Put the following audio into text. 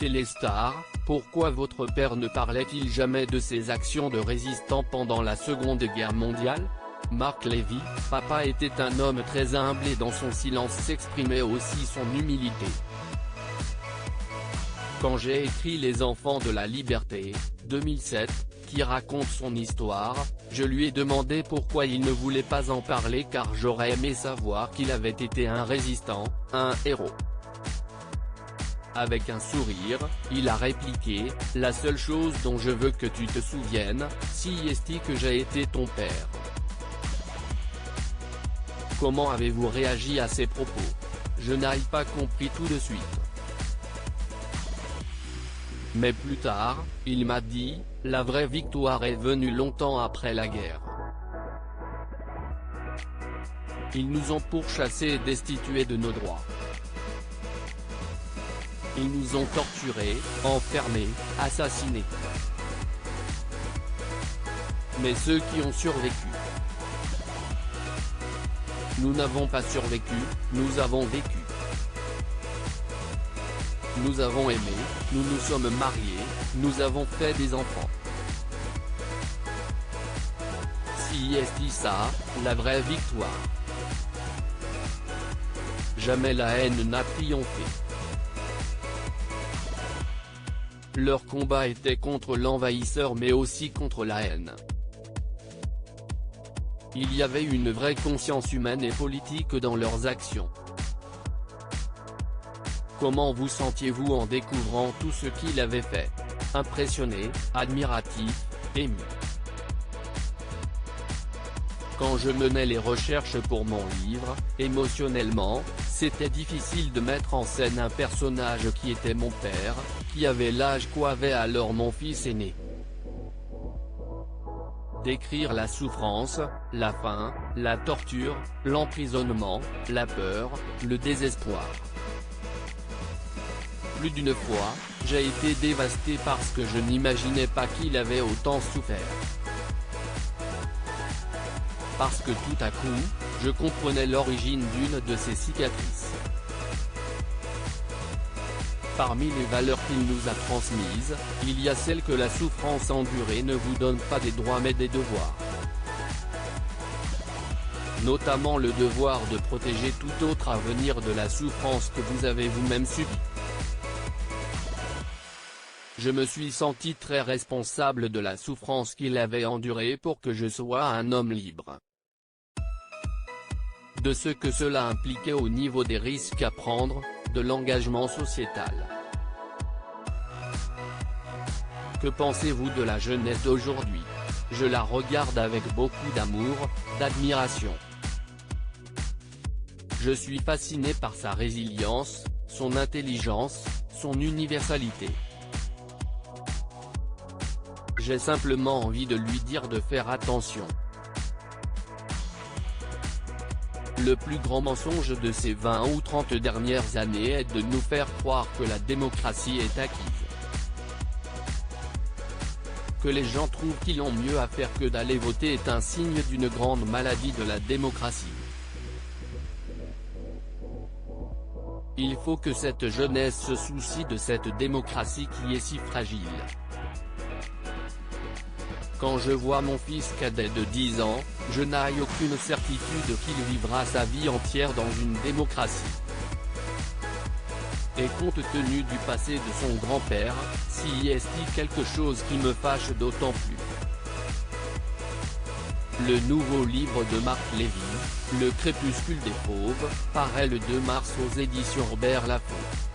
chez les stars, pourquoi votre père ne parlait-il jamais de ses actions de résistant pendant la Seconde Guerre mondiale ? Marc Lévy, papa était un homme très humble et dans son silence s'exprimait aussi son humilité. Quand j'ai écrit Les Enfants de la Liberté, 2007, qui raconte son histoire, je lui ai demandé pourquoi il ne voulait pas en parler car j'aurais aimé savoir qu'il avait été un résistant, un héros. Avec un sourire, il a répliqué, « La seule chose dont je veux que tu te souviennes, c'est que j'ai été ton père ». Comment avez-vous réagi à ces propos? Je n'ai pas compris tout de suite. Mais plus tard, il m'a dit, « La vraie victoire est venue longtemps après la guerre. Ils nous ont pourchassés et destitués de nos droits. Ils nous ont torturés, enfermés, assassinés. Mais ceux qui ont survécu. Nous n'avons pas survécu, nous avons vécu. Nous avons aimé, nous nous sommes mariés, nous avons fait des enfants. C'est ça, la vraie victoire. Jamais la haine n'a triomphé. Leur combat était contre l'envahisseur mais aussi contre la haine. Il y avait une vraie conscience humaine et politique dans leurs actions. Comment vous sentiez-vous en découvrant tout ce qu'il avait fait? Impressionné, admiratif, ému. Quand je menais les recherches pour mon livre, émotionnellement, c'était difficile de mettre en scène un personnage qui était mon père, qui avait l'âge qu'avait alors mon fils aîné. Décrire la souffrance, la faim, la torture, l'emprisonnement, la peur, le désespoir. Plus d'une fois, j'ai été dévasté parce que je n'imaginais pas qu'il avait autant souffert. Parce que tout à coup, je comprenais l'origine d'une de ses cicatrices. Parmi les valeurs qu'il nous a transmises, il y a celle que la souffrance endurée ne vous donne pas des droits mais des devoirs. Notamment le devoir de protéger tout autre à venir de la souffrance que vous avez vous-même subie. Je me suis senti très responsable de la souffrance qu'il avait endurée pour que je sois un homme libre. De ce que cela impliquait au niveau des risques à prendre, de l'engagement sociétal. Que pensez-vous de la jeunesse d'aujourd'hui? Je la regarde avec beaucoup d'amour, d'admiration. Je suis fasciné par sa résilience, son intelligence, son universalité. J'ai simplement envie de lui dire de faire attention. Le plus grand mensonge de ces 20 ou 30 dernières années est de nous faire croire que la démocratie est acquise. Que les gens trouvent qu'ils ont mieux à faire que d'aller voter est un signe d'une grande maladie de la démocratie. Il faut que cette jeunesse se soucie de cette démocratie qui est si fragile. Quand je vois mon fils cadet de 10 ans, je n'ai aucune certitude qu'il vivra sa vie entière dans une démocratie. Et compte tenu du passé de son grand-père, c'est quelque chose qui me fâche d'autant plus. Le nouveau livre de Marc Lévy, Le crépuscule des fauves, paraît le 2 mars aux éditions Robert Laffont.